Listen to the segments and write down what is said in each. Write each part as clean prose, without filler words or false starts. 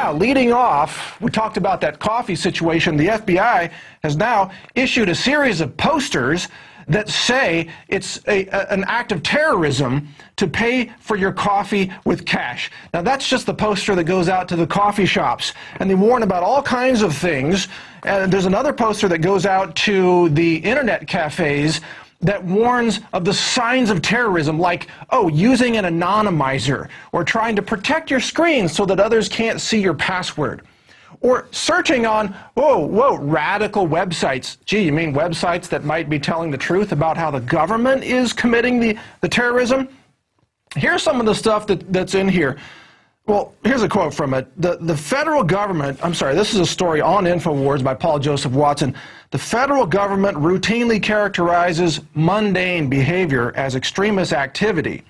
Yeah, leading off, we talked about that coffee situation. The FBI has now issued a series of posters that say it's an act of terrorism to pay for your coffee with cash. Now, that's just the poster that goes out to the coffee shops, and they warn about all kinds of things. And there's another poster that goes out to the internet cafes that warns of the signs of terrorism, like, oh, using an anonymizer, or trying to protect your screen so that others can't see your password, or searching on, radical websites. Gee, you mean websites that might be telling the truth about how the government is committing the terrorism? Here's some of the stuff that's in here. Well, here's a quote from it. The federal government, I'm sorry, this is a story on InfoWars by Paul Joseph Watson. The federal government routinely characterizes mundane behavior as extremist activity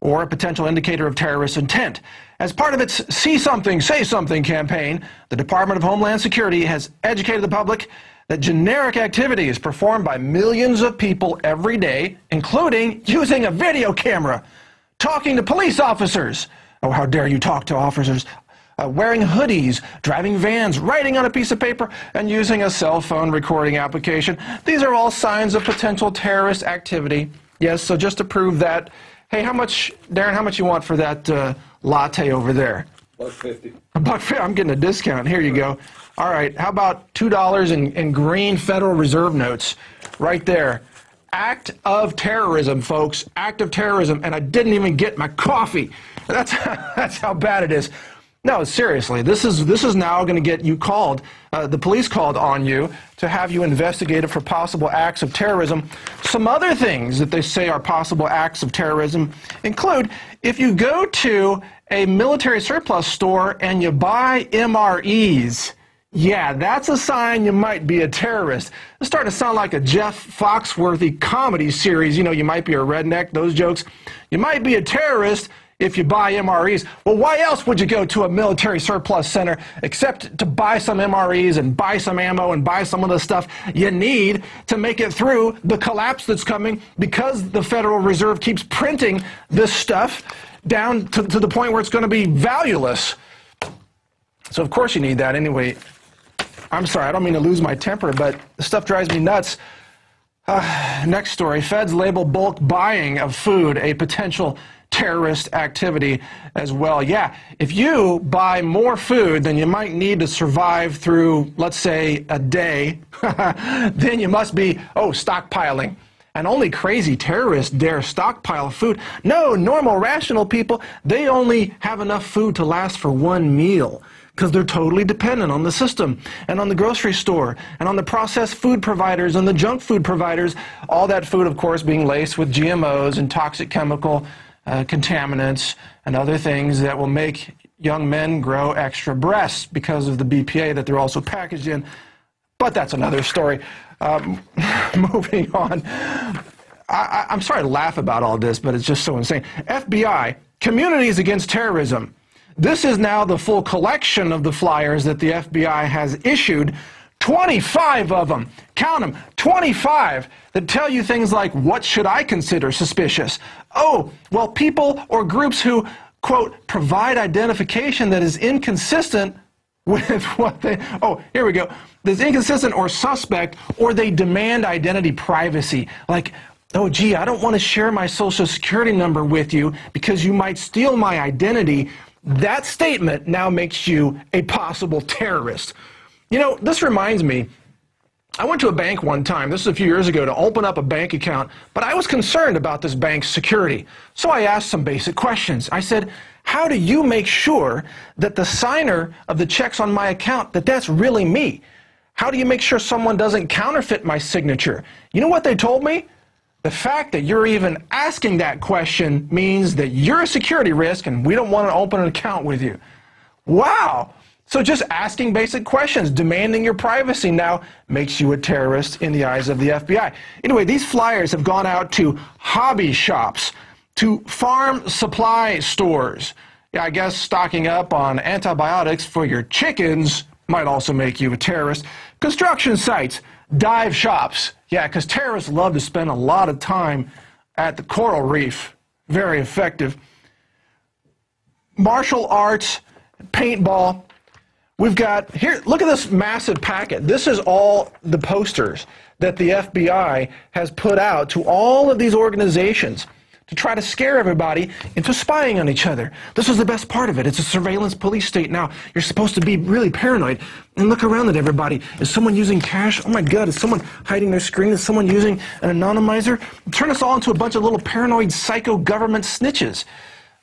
or a potential indicator of terrorist intent. As part of its See Something, Say Something campaign, the Department of Homeland Security has educated the public that generic activity is performed by millions of people every day, including using a video camera, talking to police officers. Oh, how dare you talk to officers? Wearing hoodies, driving vans, writing on a piece of paper, and using a cell phone recording application. These are all signs of potential terrorist activity. Yes, so just to prove that, hey, how much, Darren, how much you want for that latte over there? $1.50. $1.50. I'm getting a discount. Here you go. All right, how about $2 in green Federal Reserve notes right there? Act of terrorism, folks. Act of terrorism, and I didn't even get my coffee. That's how bad it is. No, seriously, this is now going to get you called, the police called on you to have you investigated for possible acts of terrorism. Some other things that they say are possible acts of terrorism include if you go to a military surplus store and you buy MREs. Yeah, that's a sign you might be a terrorist. It's starting to sound like a Jeff Foxworthy comedy series. You know, you might be a redneck, those jokes. You might be a terrorist if you buy MREs. Well, why else would you go to a military surplus center except to buy some MREs and buy some ammo and buy some of the stuff you need to make it through the collapse that's coming because the Federal Reserve keeps printing this stuff down to the point where it's going to be valueless. So, of course, you need that anyway. I'm sorry, I don't mean to lose my temper, but this stuff drives me nuts. Next story. Feds label bulk buying of food a potential terrorist activity as well. Yeah, if you buy more food than you might need to survive through, let's say, a day, then you must be, stockpiling. And only crazy terrorists dare stockpile food. No, normal, rational people, they only have enough food to last for one meal, because they're totally dependent on the system and on the grocery store and on the processed food providers and the junk food providers. All that food, of course, being laced with GMOs and toxic chemical contaminants and other things that will make young men grow extra breasts because of the BPA that they're also packaged in. But that's another story. Moving on. I'm sorry to laugh about all this, but it's just so insane. FBI, Communities Against Terrorism. This is now the full collection of the flyers that the FBI has issued. 25 of them. Count them. 25 that tell you things like, what should I consider suspicious? Oh, well, people or groups who, quote, provide identification that is inconsistent with what they, here we go, that's inconsistent or suspect, or they demand identity privacy. Like, oh, gee, I don't want to share my social security number with you because you might steal my identity. That statement now makes you a possible terrorist. You know, this reminds me, I went to a bank one time, this is a few years ago, to open up a bank account, but I was concerned about this bank's security. So I asked some basic questions. I said, how do you make sure that the signer of the checks on my account, that's really me? How do you make sure someone doesn't counterfeit my signature? You know what they told me? The fact that you're even asking that question means that you're a security risk and we don't want to open an account with you. Wow! So just asking basic questions, demanding your privacy now makes you a terrorist in the eyes of the FBI. Anyway, these flyers have gone out to hobby shops, to farm supply stores. Yeah, I guess stocking up on antibiotics for your chickens might also make you a terrorist. Construction sites, dive shops. Yeah, because terrorists love to spend a lot of time at the coral reef. Very effective. Martial arts, paintball, We've got, here, look at this massive packet. This is all the posters that the FBI has put out to all of these organizations to try to scare everybody into spying on each other. This is the best part of it. It's a surveillance police state now. You're supposed to be really paranoid and look around at everybody. Is someone using cash? Oh my God, is someone hiding their screen? Is someone using an anonymizer? Turn us all into a bunch of little paranoid psycho government snitches.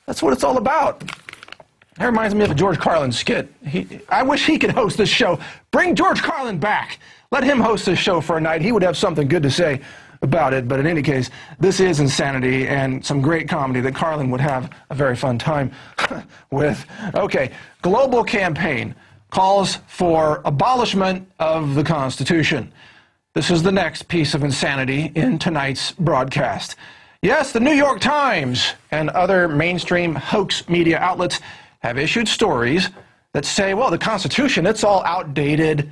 That's what it's all about. That reminds me of a George Carlin skit. I wish he could host this show. Bring George Carlin back. Let him host this show for a night. He would have something good to say about it. But in any case, this is insanity and some great comedy that Carlin would have a very fun time with. Okay, global campaign calls for abolishment of the Constitution. This is the next piece of insanity in tonight's broadcast. Yes, the New York Times and other mainstream hoax media outlets have issued stories that say, well, the Constitution, it's all outdated,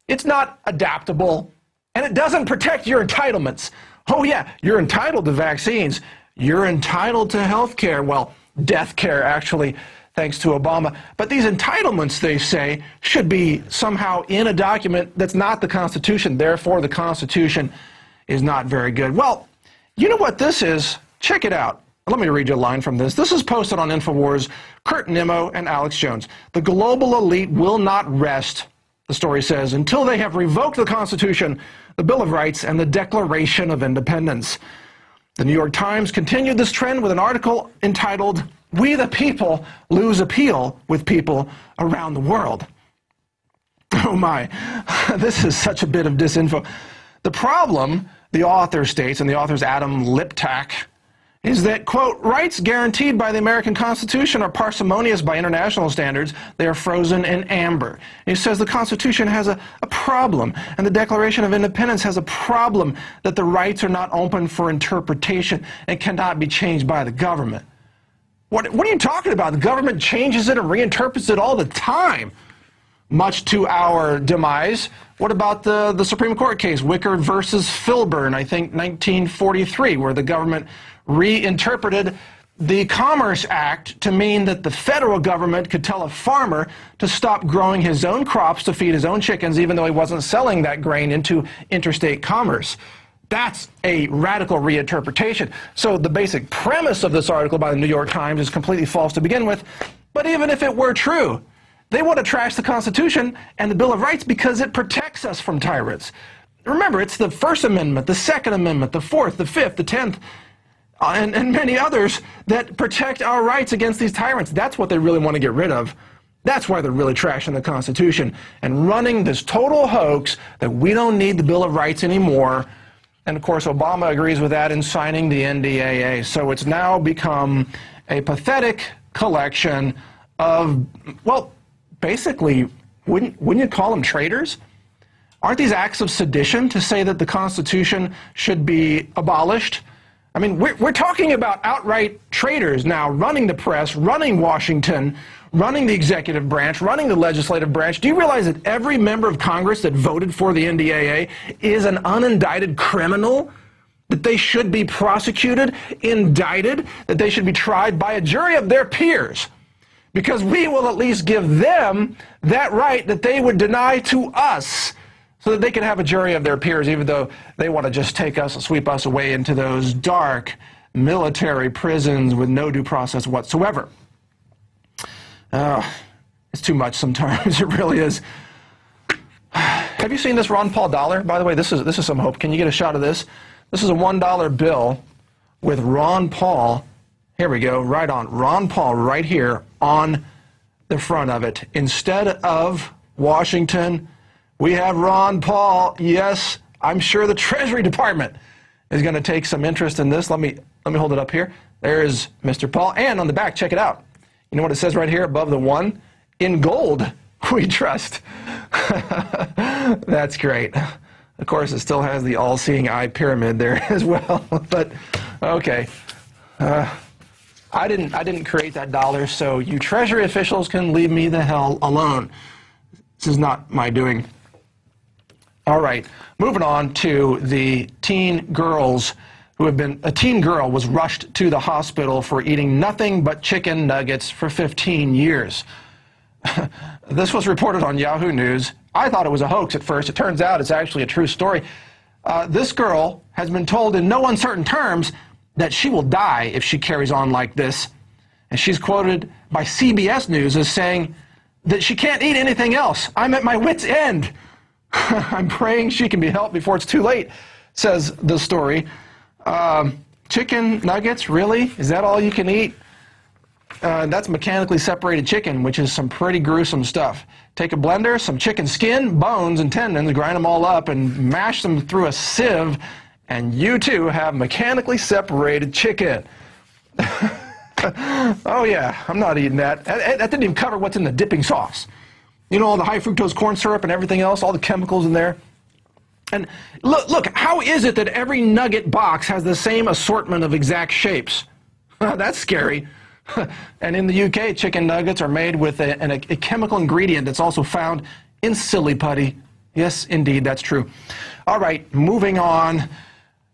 it's not adaptable, and it doesn't protect your entitlements. Oh yeah, you're entitled to vaccines, you're entitled to health care, well, death care actually, thanks to Obama. But these entitlements, they say, should be somehow in a document that's not the Constitution, therefore the Constitution is not very good. Well, you know what this is? Check it out. Let me read you a line from this. This is posted on InfoWars, Kurt Nimmo and Alex Jones. The global elite will not rest, the story says, until they have revoked the Constitution, the Bill of Rights, and the Declaration of Independence. The New York Times continued this trend with an article entitled, "We the People Lose Appeal with People Around the World." Oh my, this is such a bit of disinfo. The problem, the author states, and the author's Adam Liptak, is that, quote, rights guaranteed by the American Constitution are parsimonious by international standards. They are frozen in amber. And he says the Constitution has a problem, and the Declaration of Independence has a problem, that the rights are not open for interpretation and cannot be changed by the government. What are you talking about? The government changes it and reinterprets it all the time, much to our demise. What about the Supreme Court case, Wickard versus Filburn, I think 1943, where the government reinterpreted the Commerce Act to mean that the federal government could tell a farmer to stop growing his own crops to feed his own chickens, even though he wasn't selling that grain into interstate commerce. That's a radical reinterpretation. So the basic premise of this article by the New York Times is completely false to begin with. But even if it were true, they want to trash the Constitution and the Bill of Rights because it protects us from tyrants. Remember, it's the First Amendment, the Second Amendment, the Fourth, the Fifth, the 10th, and many others that protect our rights against these tyrants. That's what they really want to get rid of. That's why they're really trashing the Constitution and running this total hoax that we don't need the Bill of Rights anymore. And of course, Obama agrees with that in signing the NDAA. So it's now become a pathetic collection of, well, basically, wouldn't you call them traitors? Aren't these acts of sedition to say that the Constitution should be abolished? I mean, we're talking about outright traitors now running the press, running Washington, running the executive branch, running the legislative branch. Do you realize that every member of Congress that voted for the NDAA is an unindicted criminal? That they should be prosecuted, indicted, that they should be tried by a jury of their peers? Because we will at least give them that right that they would deny to us, so that they can have a jury of their peers, even though they want to just take us and sweep us away into those dark military prisons with no due process whatsoever. It's too much sometimes. It really is. Have you seen this Ron Paul dollar? By the way, this is some hope. Can you get a shot of this? This is a $1 bill with Ron Paul. Here we go, right on. Ron Paul right here on the front of it. Instead of Washington, we have Ron Paul. Yes, I'm sure the Treasury Department is going to take some interest in this. Let me hold it up here. There's Mr. Paul. And on the back, check it out. You know what it says right here above the 1? In gold, we trust. That's great. Of course, it still has the all-seeing eye pyramid there as well. But, okay. I didn't create that dollar, so you Treasury officials can leave me the hell alone. This is not my doing. All right, moving on to the teen girls who have been, a teen girl was rushed to the hospital for eating nothing but chicken nuggets for 15 years. This was reported on Yahoo News. I thought it was a hoax at first. It turns out it's actually a true story. This girl has been told in no uncertain terms that she will die if she carries on like this. And she's quoted by CBS News as saying that she can't eat anything else. I'm at my wit's end. I'm praying she can be helped before it's too late, says the story. Chicken nuggets, really? Is that all you can eat? That's mechanically separated chicken, which is some pretty gruesome stuff. Take a blender, some chicken skin, bones, and tendons, grind them all up, and mash them through a sieve, and you too have mechanically separated chicken. Oh yeah, I'm not eating that. That didn't even cover what's in the dipping sauce. You know, all the high fructose corn syrup and everything else, all the chemicals in there. And look, how is it that every nugget box has the same assortment of exact shapes? That's scary. And in the UK, chicken nuggets are made with a chemical ingredient that's also found in silly putty. Yes, indeed, that's true. All right, moving on.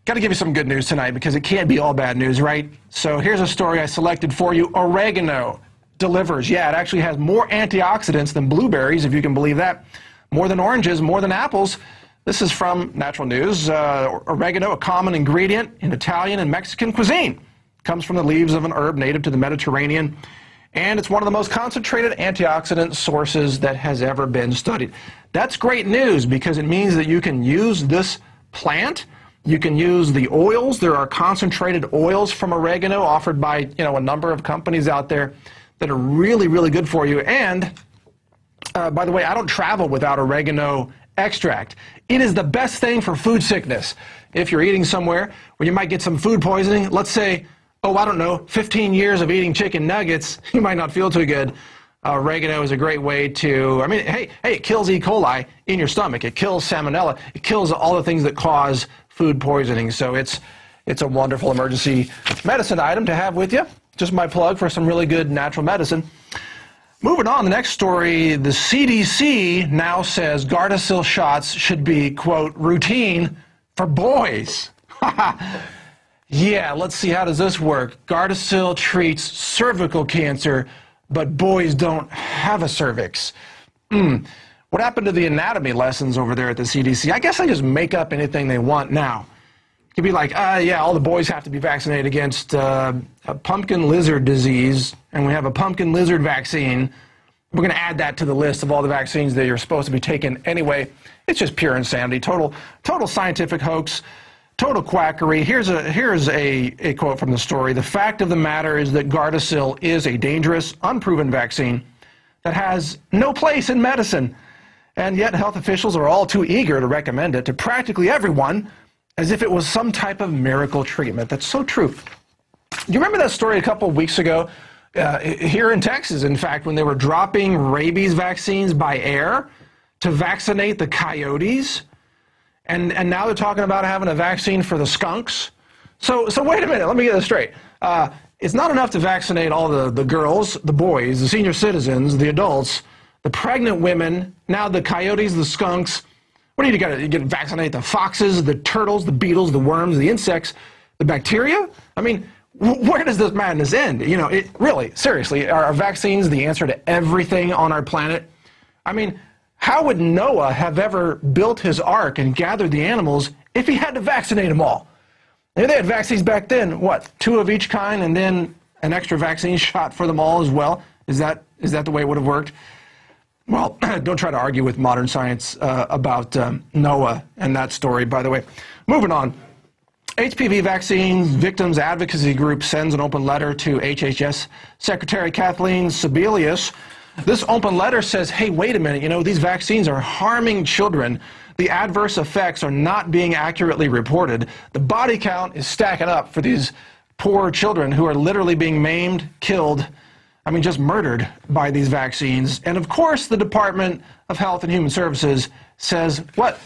Got to give you some good news tonight because it can't be all bad news, right? So here's a story I selected for you. Oregano delivers. Yeah, it actually has more antioxidants than blueberries, if you can believe that. More than oranges, more than apples. This is from Natural News. Oregano, a common ingredient in Italian and Mexican cuisine. Comes from the leaves of an herb native to the Mediterranean, and it's one of the most concentrated antioxidant sources that has ever been studied. That's great news because it means that you can use this plant. You can use the oils. There are concentrated oils from oregano offered by, a number of companies out there that are really, really good for you. And by the way, I don't travel without oregano extract. It is the best thing for food sickness. If you're eating somewhere where you might get some food poisoning, let's say, 15 years of eating chicken nuggets, you might not feel too good. Oregano is a great way to, hey, it kills E. coli in your stomach. It kills salmonella. It kills all the things that cause food poisoning. So it's a wonderful emergency medicine item to have with you. Just my plug for some really good natural medicine. Moving on, the next story, the CDC now says Gardasil shots should be, quote, routine for boys. Yeah, let's see, how does this work? Gardasil treats cervical cancer, but boys don't have a cervix. What happened to the anatomy lessons over there at the CDC? I guess they just make up anything they want now. It could be like, yeah, all the boys have to be vaccinated against a pumpkin lizard disease, and we have a pumpkin lizard vaccine. We're going to add that to the list of all the vaccines that you're supposed to be taking anyway. It's just pure insanity, total scientific hoax. Total quackery. Here's a quote from the story. The fact of the matter is that Gardasil is a dangerous, unproven vaccine that has no place in medicine. And yet health officials are all too eager to recommend it to practically everyone as if it was some type of miracle treatment. That's so true. Do you remember that story a couple of weeks ago here in Texas, in fact, when they were dropping rabies vaccines by air to vaccinate the coyotes? And now they're talking about having a vaccine for the skunks. So wait a minute, let me get this straight. It's not enough to vaccinate all the girls, the boys, the senior citizens, the adults, the pregnant women, now the coyotes, the skunks. What do you got to vaccinate the foxes, the turtles, the beetles, the worms, the insects, the bacteria? I mean, where does this madness end? Really, seriously, are vaccines the answer to everything on our planet? I mean, how would Noah have ever built his ark and gathered the animals if he had to vaccinate them all? Maybe they had vaccines back then, what, 2 of each kind and then an extra vaccine shot for them all as well? Is that the way it would have worked? Well, don't try to argue with modern science about Noah and that story, by the way. Moving on. HPV vaccine victims advocacy group sends an open letter to HHS Secretary Kathleen Sebelius. This open letter says, hey, wait a minute, these vaccines are harming children. The adverse effects are not being accurately reported. The body count is stacking up for these poor children who are literally being maimed, killed, just murdered by these vaccines. And of course, the Department of Health and Human Services says, what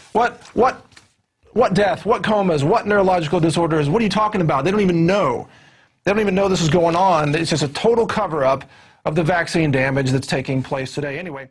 death, what comas, what neurological disorders, what are you talking about? They don't even know. They don't even know this is going on. It's just a total cover-up of the vaccine damage that's taking place today. Anyway.